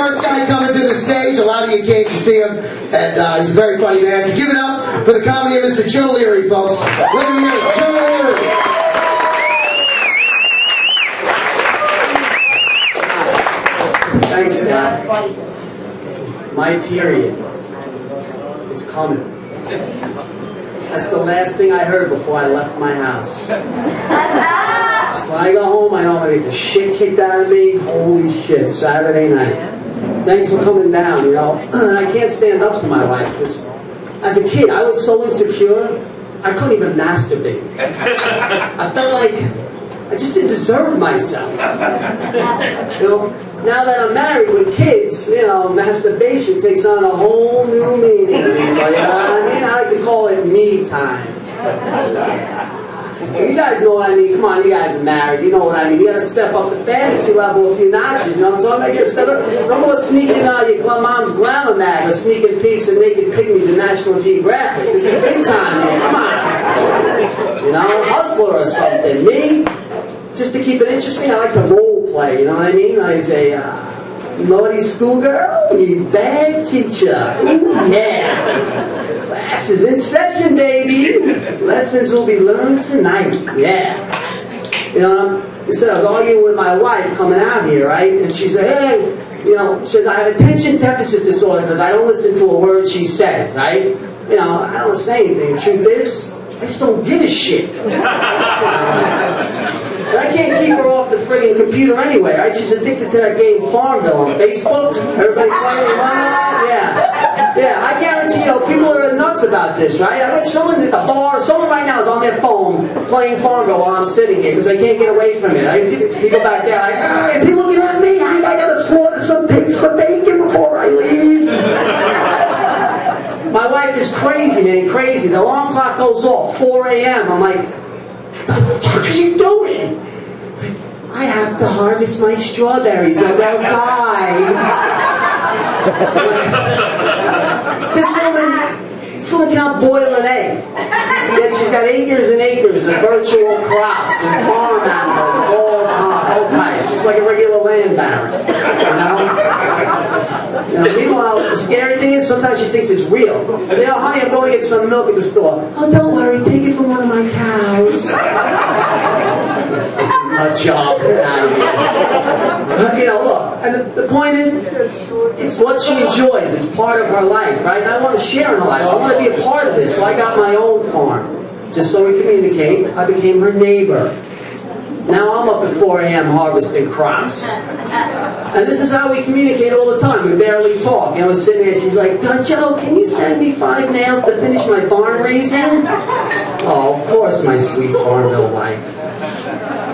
first guy coming to the stage. A lot of you came to see him, and he's a very funny man. So give it up for the comedy of Mr. Joe Leary, folks. Look at me, Joe Leary. Thanks, Scott. My period. It's coming. That's the last thing I heard before I left my house. So when I go home, I know I'm going to get the shit kicked out of me. Holy shit, Saturday night. Thanks for coming down, you know. I can't stand up to my wife, because as a kid, I was so insecure, I couldn't even masturbate. I felt like I just didn't deserve myself. You know, now that I'm married with kids, you know, masturbation takes on a whole new meaning to me. But, I mean, I like to call it me time. You guys know what I mean. Come on, you guys are married. You know what I mean. You got to step up the fantasy level a few notches. You know what I'm talking about? You got to step up. No more sneaking your mom's glamour mag or sneaking peeks and naked pygmies in National Geographic. This is big time, man. Come on. You know, hustler or something. Me, just to keep it interesting, I like to role play. You know what I mean? I say, naughty schoolgirl, you bad teacher. Ooh, yeah. Class is in session, baby. Lessons will be learned tonight. Yeah. You know, I said I was arguing with my wife coming out here, right? And she said, hey, you know, she says, I have attention deficit disorder because I don't listen to a word she says, right? You know, I don't say anything. The truth is, I just don't give a shit. But I can't keep her off the friggin' computer anyway, right? She's addicted to that game Farmville on Facebook. Everybody playing one? Yeah, I guarantee you, people are nuts about this, right? I bet someone at the bar, someone right now is on their phone playing Farmville while I'm sitting here because they can't get away from it. I see people back there like, if you're looking at me, I gotta slaughter some pigs for bacon before I leave. My wife is crazy, man, crazy. The alarm clock goes off, 4 a.m. I'm like, what the fuck are you doing? I have to harvest my strawberries or they'll die. This woman cannot boil an egg. Yet she's got acres and acres of virtual crops and farm animals, all types, just like a regular land baron. You know, meanwhile, the scary thing is sometimes she thinks it's real. You know, honey, I'm going to get some milk at the store. Oh, don't worry, take it from one of my cows. A job. You know, look, and the point is, it's what she enjoys. It's part of her life, right? And I want to share in her life. I want to be a part of this. So I got my own farm. Just so we communicate, I became her neighbor. Now I'm up at 4 a.m. harvesting crops. And this is how we communicate all the time. We barely talk. You know, we're sitting there, she's like, Joe, can you send me 5 nails to finish my barn raising? Oh, of course, my sweet Farmville wife.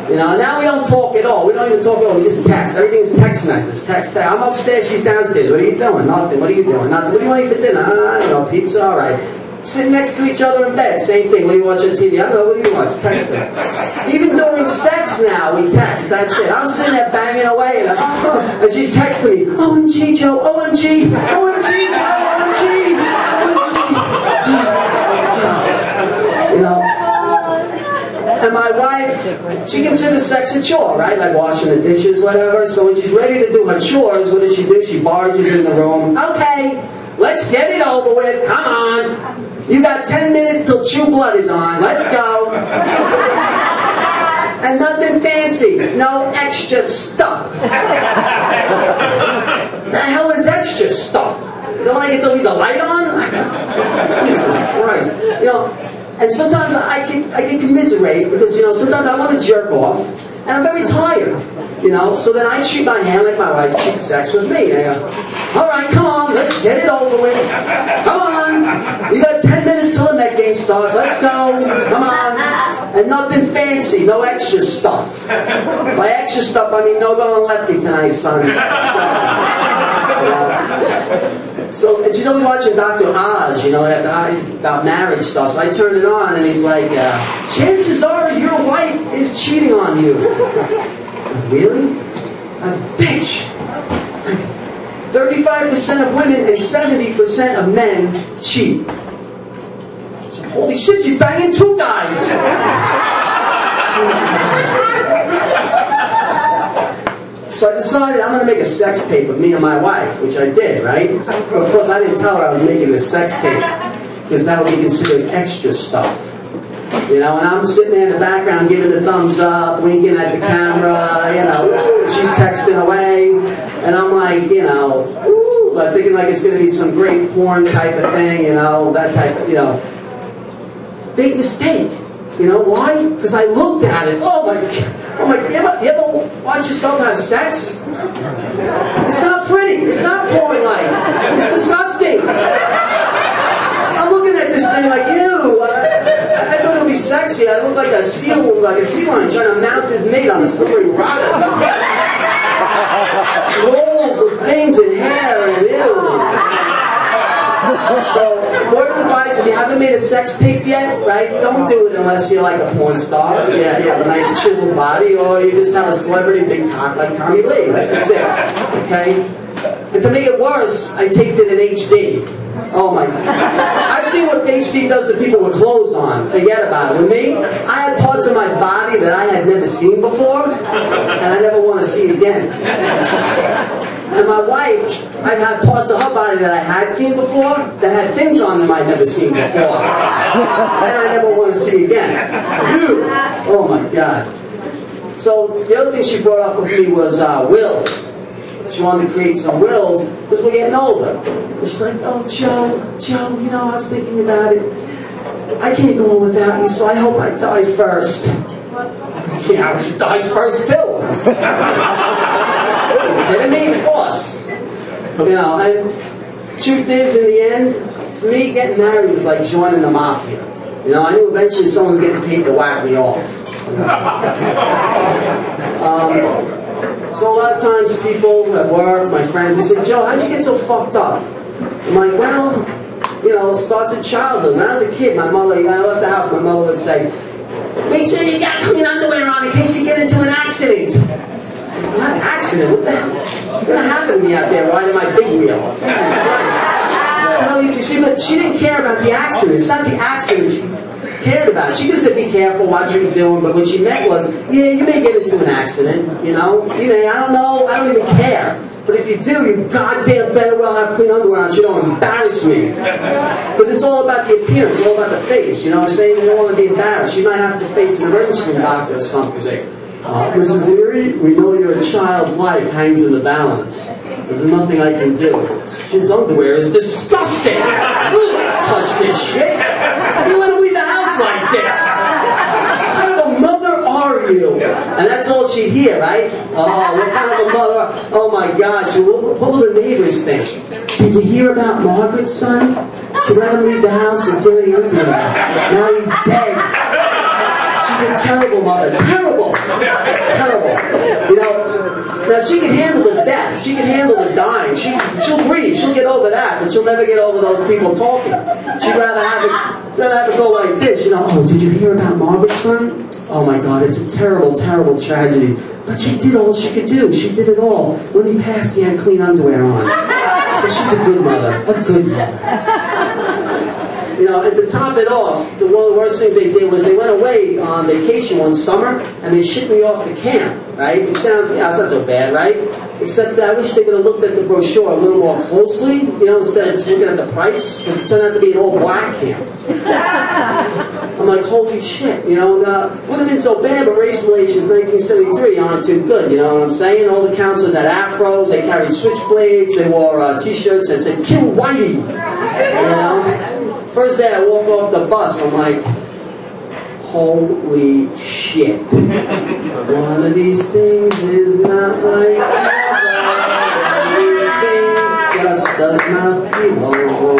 You know, now we don't talk at all. We don't even talk at all. We just text. Everything's text message. Text. I'm upstairs, she's downstairs. What are you doing? Nothing. What are you doing? Nothing. What do you want to eat for dinner? I don't know. Pizza? All right. Sit next to each other in bed. Same thing. What do you watch on TV? I don't know. What do you watch? Texting. Even during sex now, we text. That's it. I'm sitting there banging away, and she's texting me. OMG, Joe. OMG. OMG, Joe. OMG. You know. And my wife, she considers sex a chore, right? Like washing the dishes, whatever. So when she's ready to do her chores, what does she do? She barges in the room. Okay, let's get it over with. Come on. You got 10 minutes till True Blood is on. Let's go. And nothing fancy. No extra stuff. The hell is extra stuff? Don't I get to leave the light on? Jesus Christ. You know, and sometimes I can commiserate because, you know, sometimes I want to jerk off and I'm very tired, you know, so then I treat my hand like my wife treats sex with me. And I go, all right, come on, let's get it over with. Come on. You got 10 minutes till the Met game starts. Let's go. Come on. And nothing fancy, no extra stuff. By extra stuff, I mean no going lefty tonight, son. So, and she's always watching Dr. Oz, you know, about marriage stuff. So I turned it on, and he's like, chances are your wife is cheating on you. Really? A bitch. 35% of women and 70% of men cheat. Holy shit, she's banging 2 guys. So I decided I'm going to make a sex tape of me and my wife, which I did, right? But of course, I didn't tell her I was making this sex tape, because that would be considered extra stuff. You know, and I'm sitting there in the background giving the thumbs up, winking at the camera, you know, she's texting away, and I'm like, you know, like thinking like it's going to be some great porn type of thing, you know, that type of, you know. Big mistake. You know why? Because I looked at it. Oh my God. You ever watch yourself have sex? It's not pretty. It's not porn-like. It's disgusting. I'm looking at this thing like, ew. I thought it would be sexy. I look like a sea lion trying to mount his mate on a slippery rock. Rolls of things and hair and ew. So, word of advice, if you haven't made a sex tape yet, right, don't do it unless you're like a porn star. Yeah, you have a nice chiseled body, or you just have a celebrity big cock like Tommy Lee. Right? That's it. Okay? And to make it worse, I taped it in HD. Oh my God. I've seen what HD does to people with clothes on. Forget about it. With me, I had parts of my body that I had never seen before, and I never want to see again. And my wife, I've had parts of her body that I had seen before that had things on them I'd never seen before. And I never want to see again. Dude. Oh my God. So the other thing she brought up with me was wills. She wanted to create some wills because we're getting older. And she's like, oh, Joe, you know, I was thinking about it. I can't go on without you, so I hope I die first. Yeah, she dies first too. Kidding me? Of course. You know, and truth is, in the end, for me, getting married was like joining the mafia. You know, I knew eventually someone's getting paid to whack me off. So a lot of times people at work, my friends, they say, Joe, how'd you get so fucked up? I'm like, well, you know, it starts at childhood. When I was a kid, my mother, when I left the house, my mother would say, make sure you got clean underwear on in case you get into an accident. Not an accident, what the hell? What's going to happen to me out there riding my big wheel? Jesus Christ. You know, you see, but she didn't care about the accident. It's not the accident she cared about. She could have said, be careful, watch what you're doing, but what she meant was, yeah, you may get into an accident, you know? You may, I don't know, I don't even care. But if you do, you goddamn better well have clean underwear on so you don't embarrass me. Because it's all about the appearance, it's all about the face, you know what I'm saying? You don't want to be embarrassed. You might have to face an emergency room doctor or something. Say, Mrs. Leary, we know your child's life hangs in the balance. There's nothing I can do. This kid's underwear is disgusting. Touch this shit. You let him leave the house like this. What kind of a mother are you? And that's all she'd hear, right? Oh, what kind of a mother? Oh my God. What will the neighbors think? Did you hear about Margaret's son? She let him leave the house and dirty underwear. Now he's dead. She's a terrible mother. Terrible. Terrible. You know, now she can handle the death. She can handle the dying. She'll grieve. She'll get over that, but she'll never get over those people talking. She'd rather have it go like this. You know, oh, did you hear about Margaret's son? Oh my God, it's a terrible, terrible tragedy. But she did all she could do. She did it all. When he passed, he had clean underwear on. So she's a good mother. A good mother. You know, and to top it off, one of the worst things they did was they went away on vacation one summer and they shipped me off to camp, right? It sounds, yeah, it's not so bad, right? Except that I wish they would have looked at the brochure a little more closely, you know, instead of just looking at the price, because it turned out to be an all-black camp. I'm like, holy shit, you know, would have been so bad, but race relations 1973 aren't too good, you know what I'm saying? All the counselors had afros, they carried switchblades, they wore t-shirts that said, kill Whitey, you know? First day I walk off the bus, I'm like, holy shit. One of these things is not like other. These things just does not belong.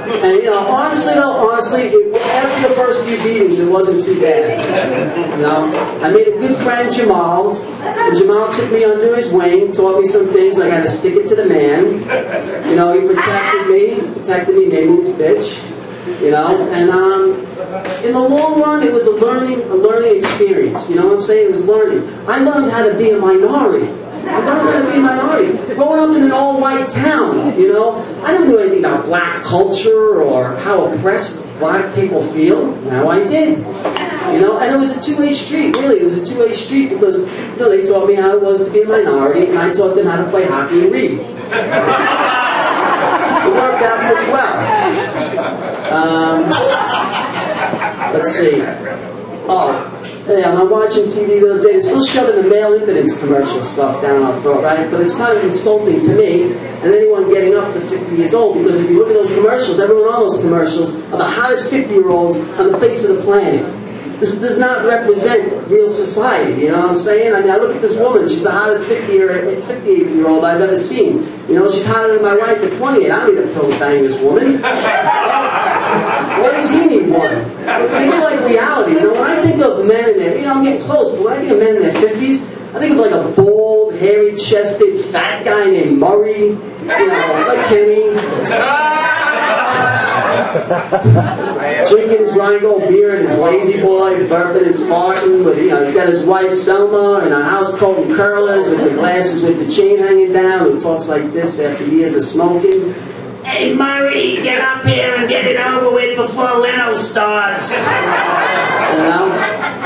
And you know, honestly, after the first few beatings, it wasn't too bad. You know, I made a good friend, Jamal, and Jamal took me under his wing, taught me some things. I got to stick it to the man. You know, he protected me, made me his bitch. You know, and in the long run, it was a learning experience. You know what I'm saying? It was learning. I learned how to be a minority. I learned how to be a minority. Growing up in an all-white town, you know, I didn't know anything about black culture or how oppressed black people feel. Now I did. You know, and it was a two-way street, really. It was a two-way street because, you know, they taught me how it was to be a minority, and I taught them how to play hockey and read. It worked out pretty well. Let's see. Oh, yeah, I'm watching TV the other day. It's still shoving the male impotence commercial stuff down our throat, right? But it's kind of insulting to me and anyone getting up to 50 years old, because if you look at those commercials, everyone on those commercials are the hottest 50-year-olds on the face of the planet. This does not represent real society, you know what I'm saying? I mean, I look at this woman, she's the hottest 58-year-old I've ever seen. You know, she's hotter than my wife at 28. I don't need a pill to bang this woman. Why does he need one? They get like reality. You know, when I think of men in their, you know, I'm getting close, but when I think of men in their 50s, I think of like a bald, hairy-chested, fat guy named Murray, you know, like Kenny. Drinking his Rheingold beer and his lazy boy, burping and farting, but you know, he's got his wife Selma in a house coat and curlers with the glasses with the chain hanging down, who talks like this after years of smoking. Hey Murray, get up here and get it over with before Leno starts. You know?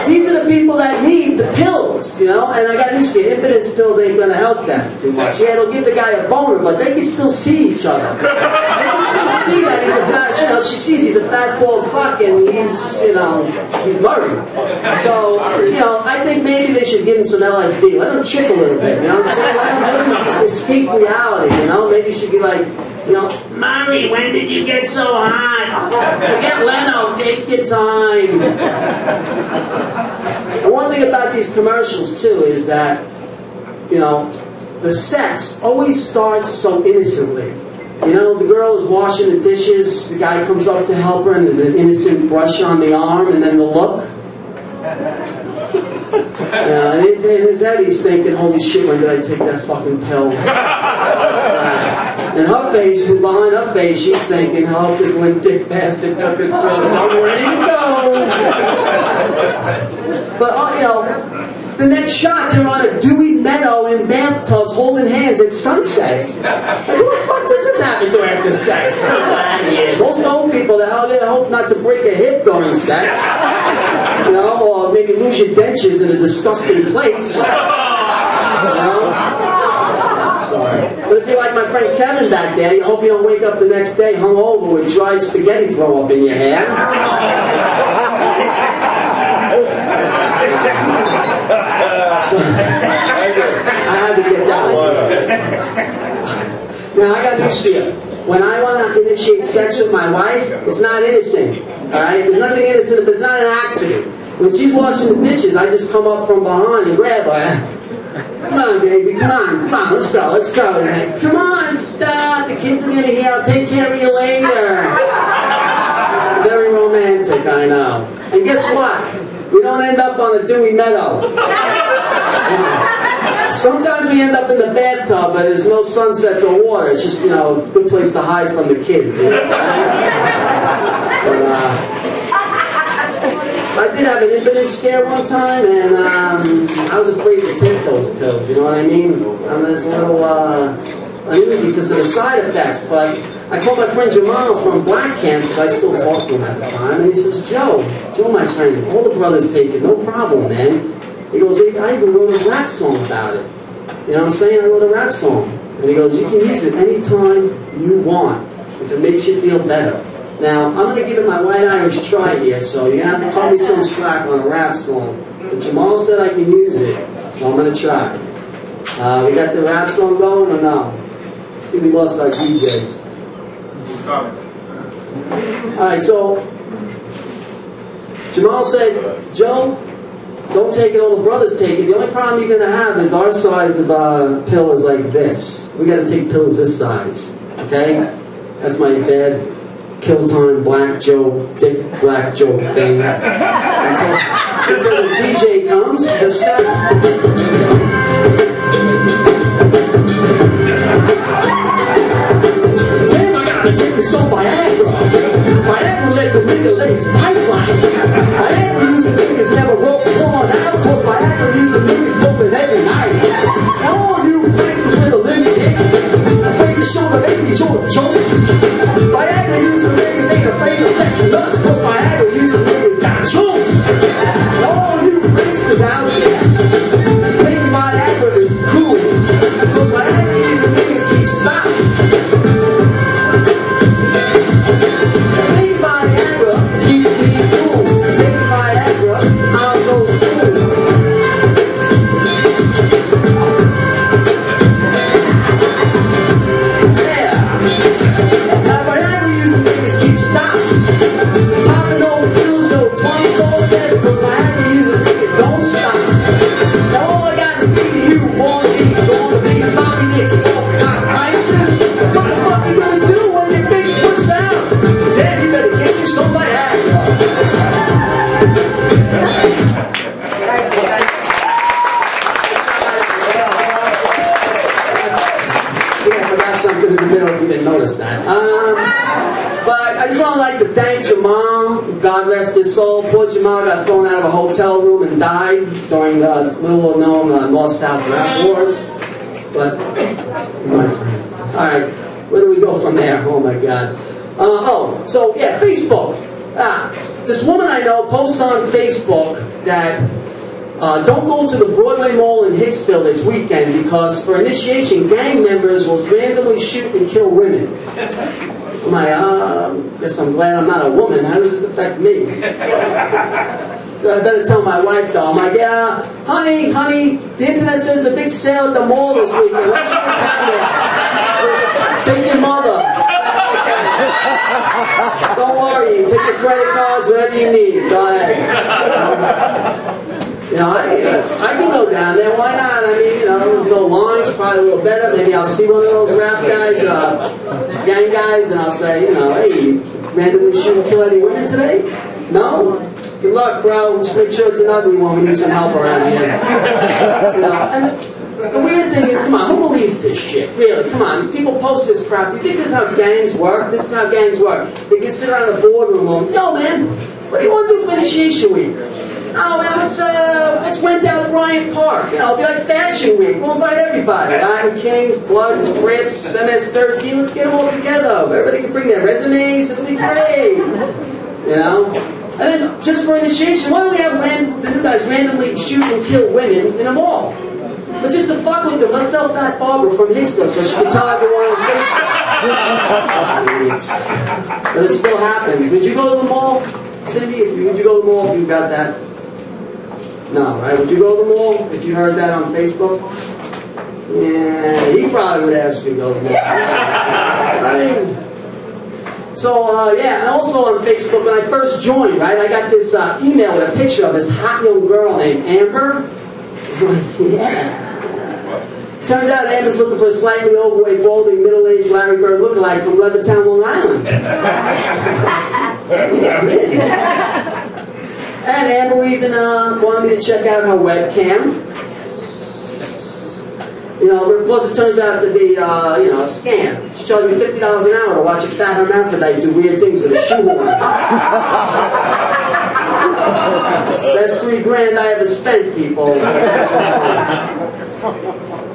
These are the people that need the pills, you know? And I got news for you, impotence pills ain't gonna help them too much. Yeah, it'll give the guy a boner, but they can still see each other. They can still see that he's a fat, you know, she sees he's a fat bald fuck and he's, you know, he's Murray. So, you know, I think maybe they should give him some LSD. Let him trip a little bit, you know what I'm saying? Let him escape reality, you know? Maybe he should be like, you know, Murray, when did you get so hot? Forget Leno, take your time. And one thing about these commercials, too, is that, you know, the sex always starts so innocently. You know, the girl is washing the dishes, the guy comes up to help her, and there's an innocent brush on the arm, and then the look. And in his head, he's thinking, holy shit, when did I take that fucking pill? And her face, and behind her face, she's thinking, oh, this limp dick bastard took his pills. I'm ready to go. But, you know, the next shot, they're on a dewy meadow in bathtubs holding hands at sunset. Like, who the fuck does this happen to after sex? Most old people, they hope not to break a hip during sex. You know, or maybe lose your dentures in a disgusting place. You know? Sorry. But if you're like my friend Kevin back there, you hope you don't wake up the next day hungover with dried spaghetti throw up in your hair. So, I had to get that one. Now, I got news for you. When I want to initiate sex with my wife, it's not innocent. Alright? There's nothing innocent, but it's not an accident. When she's washing the dishes, I just come up from behind and grab her. Come on, baby, come on, let's go. Come on, stop, the kids are gonna hear, I'll take care of you later. Very romantic, I know. And guess what? We don't end up on a dewy meadow. Sometimes we end up in the bathtub, but there's no sunsets or water. It's just, you know, a good place to hide from the kids. You know? I did have an impotence scare one time, and I was afraid to take those pills, you know what I mean? It's a little uneasy because of the side effects, but I called my friend Jamal from Black Camp, because I still talk to him at the time, and he says, Joe, my friend, all the brothers take it, no problem, man. He goes, I even wrote a rap song about it. You know what I'm saying? I wrote a rap song. And he goes, you can use it anytime you want, if it makes you feel better. Now, I'm going to give it my white Irish try here, so you're going to have to cut me some slack on a rap song. But Jamal said I can use it, so I'm going to try. We got the rap song going or no? I think we lost our DJ. He's coming. Alright, so Jamal said, Joe, don't take it, all the brothers take it. The only problem you're going to have is our size of pill is like this. We got to take pills this size. Okay? That's my bad kill time black Joe, dick black Joe thing. Until the DJ comes, just stop. Damn, I gotta take it some Viagra. Viagra lets a nigga lay his pipeline. Viagra used to niggas never wrote one out, cause Viagra used to niggas open every night. Now all you bastards with a limp dick, afraid to show the ladies you're a joke. Viagra used to niggas ain't afraid of flex nuts, cause Viagra used to niggas got chunks. my hand. I forgot something in the middle if you didn't notice that. But I just want to thank Jamal. God rest his soul. Poor Jamal got thrown out of a hotel room and died during the little known North-South rap wars. But he's my friend. All right, where do we go from there? Oh my God. Facebook. This woman I know posts on Facebook that don't go to the Broadway Mall in Hicksville this weekend because for initiation, gang members will randomly shoot and kill women. I'm like, guess I'm glad I'm not a woman. How does this affect me? So I better tell my wife though. I'm like, yeah, honey, the internet says a big sale at the mall this weekend. Why don't you get down there? Take your mother. Don't worry, take your credit cards, whatever you need. Go ahead. I can go down there. Why not? I mean, no lines, probably a little better. Maybe I'll see one of those rap guys, gang guys, and I'll say, hey, you randomly shoot and kill any women today? No? Good luck, bro. Just make sure it's an ugly one. We need some help around here. And the weird thing is, come on, who believes this shit? Really, come on. People post this crap. You think this is how gangs work? This is how gangs work. They can sit around a boardroom going, yo, man, what do you want to do for initiation week? Oh, man, let's rent out Bryant Park. It'll be like Fashion Week. We'll invite everybody. Diamond Kings, Bloods, Crips, MS-13. Let's get them all together. Everybody can bring their resumes. It'll be great. And then, just for initiation, why don't they have the new guys randomly shoot and kill women in a mall? But just to fuck with them, let's tell Fat Barbara from Hicksville so she can tell everyone on Facebook. But it still happens. Would you go to the mall, Cindy? Would you go to the mall if you got that? No, right? Would you go to the mall if you heard that on Facebook? Yeah, he probably would ask you to go to the mall. Right? So, and also on Facebook, when I first joined, right, I got this email with a picture of this hot young girl named Amber. Yeah. Turns out Amber's looking for a slightly overweight, balding, middle-aged Larry Bird lookalike from Levittown, Long Island. And Amber even wanted me to check out her webcam. But plus it turns out to be, a scam. She charged me $50 an hour to watch a fat hermaphrodite do weird things with a shoehorn. That's $3,000 I ever spent, people.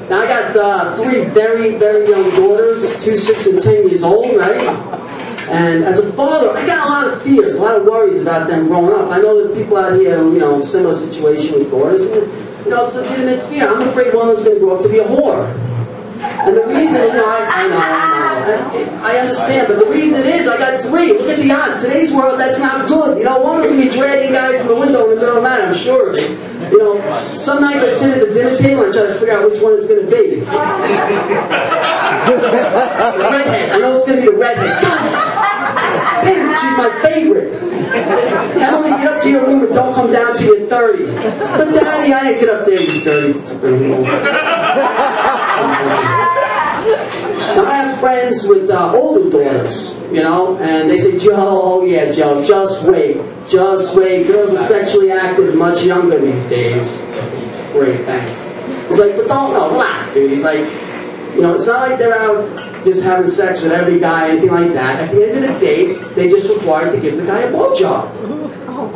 Now I got 3 very, very young daughters, 2, 6, and 10 years old, right? And as a father, I got a lot of fears, a lot of worries about them growing up. I know there's people out here who, similar situation with daughters. And, it's a legitimate fear. I'm afraid one of them's going to grow up to be a whore. And the reason, I understand, but the reason is I got 3. Look at the odds. Today's world, that's not good. One of them's going to be dragging guys in the window in the middle of the night, I'm sure of it. Some nights I sit at the dinner table and I try to figure out which one it's going to be. The redhead. I know it's going to be the redhead. Damn, she's my favorite. I only get up to your room and don't come down till you're 30. But Daddy, I ain't get up there, you're 30. Now, I have friends with older daughters, and they say, Joe, just wait. Girls are sexually active much younger these days. Great, thanks. He's like, but relax, dude. He's like, it's not like they're out just having sex with every guy, anything like that. At the end of the day, they just required to give the guy a blowjob.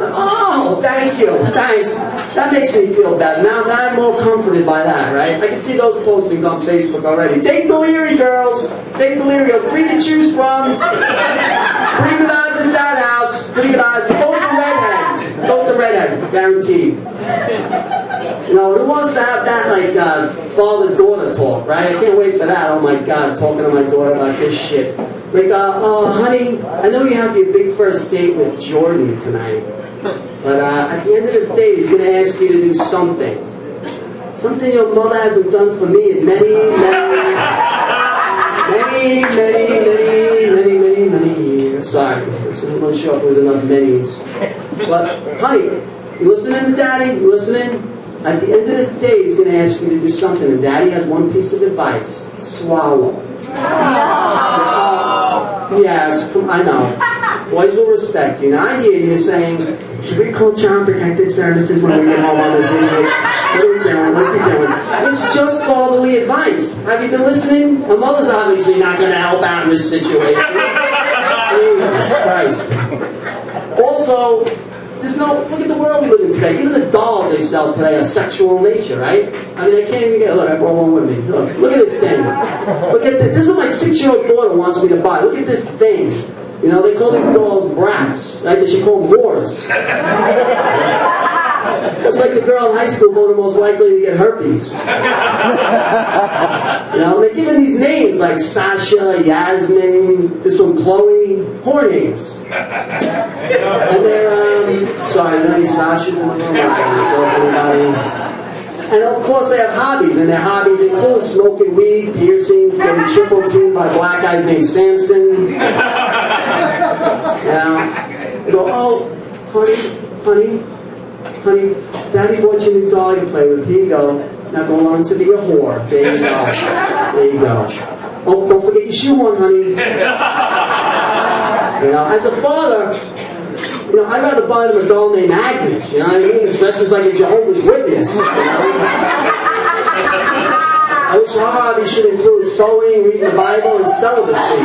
Oh, thank you, thanks. That makes me feel better. Now I'm more comforted by that, right? I can see those postings on Facebook already. Date the Leary girls. 3 to choose from. Pretty good odds in that house. Pretty good odds. Vote the redhead. Guaranteed. Who wants to have that, father-daughter talk, right? I can't wait for that. Oh, my God, talking to my daughter about this shit. Honey, I know you have your big first date with Jordan tonight, but at the end of this day, he's going to ask you to do something. Something your mother hasn't done for me in many years. Sorry, I'm not sure if there was enough many's. But, honey, you listening to Daddy? You listening? At the end of this day, he's going to ask you to do something, and Daddy has one piece of advice. Swallow. No. Yes, I know. Boys will respect you. Now I hear you saying, should we call Child Protective Services when we get home on this idiot? What are we doing? What's he doing? It's just fatherly advice. Have you been listening? My mother's obviously not going to help out in this situation. Jesus Christ. Also, there's no, look at the world we live in today. Even the dolls they sell today are sexual in nature, right? I mean, I can't even get, look, I brought one with me. Look at this thing. Look at this. This is what my 6-year-old daughter wants me to buy. Look at this thing. You know, they call these dolls brats. Right? They should call them whores. Looks like the girl in high school voted most likely to get herpes. You know, they give them these names like Sasha, Yasmin, this one Chloe, whore names. And they're, sorry, there are any Sashas in the room? And of course they have hobbies, and their hobbies include smoking weed, piercings, getting triple teamed by black guys named Samson. They go, oh, honey, Daddy bought you a new doll to play with. Here you go. Now go learn to be a whore. There you go. There you go. Oh, don't forget your shoehorn, honey. You know, as a father, you know, I'd rather buy them a doll named Agnes. You know what I mean? Dresses like a Jehovah's Witness. You know? I wish our hobby should include sewing, reading the Bible, and celibacy.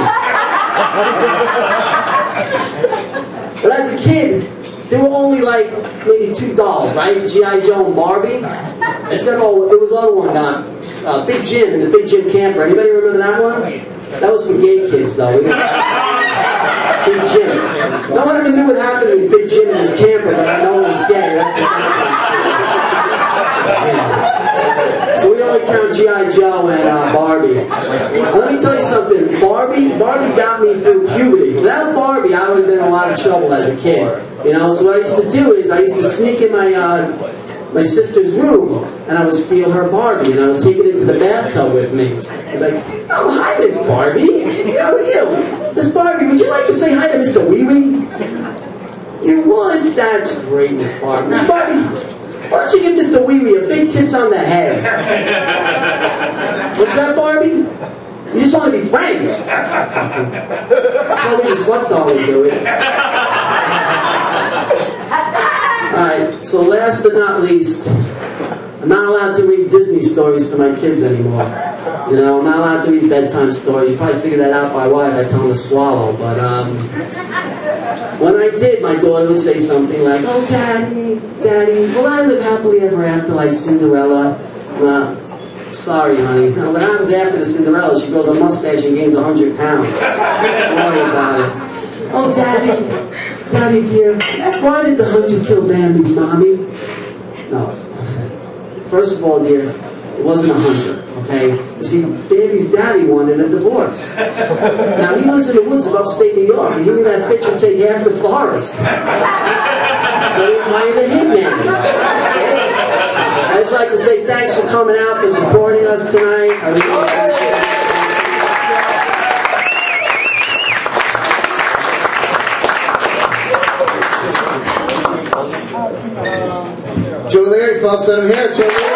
But as a kid, there were only like maybe 2 dolls, right? G.I. Joe and Barbie. Except, oh, there was another one, Big Jim and the Big Jim Camper. Anybody remember that one? That was for gay kids, though. Big Jim. No one ever knew what happened to Big Jim and his camper, but I know it was gay. So we only count G.I. Joe and Barbie. Let me tell you something. Barbie got me through puberty. Without Barbie, I would have been in a lot of trouble as a kid. You know, so what I used to do is I used to sneak in my sister's room, and I would steal her Barbie, and I would take it into the bathtub with me. I'd be like, oh, hi, Miss Barbie. How are you? Miss Barbie, would you like to say hi to Mr. Wee Wee? You would? That's great, Miss Barbie. Miss Barbie, why don't you give Mr. Wee Wee a big kiss on the head? What's that, Barbie? You just want to be friends. Probably the slut doll would do it. Alright, so last but not least, I'm not allowed to read Disney stories to my kids anymore. You know, I'm not allowed to read bedtime stories. You probably figured that out by why I tell them to swallow. But when I did, my daughter would say something like, oh, Daddy, will I live happily ever after like Cinderella? Sorry, honey. Now, what happens after the Cinderella, she grows a mustache and gains 100 pounds. Don't worry about it. Oh, Daddy dear, why did the hunter kill Bambi's mommy? No. First of all, dear, it wasn't a hunter, okay? You see, Bambi's daddy wanted a divorce. Now, he lives in the woods of upstate New York, and he knew that bitch would take half the forest. So he hired a hitman. I'd just like to say thanks for coming out, for supporting us tonight. I really appreciate it. Joe Leary, folks, let him hear it. Joe Leary.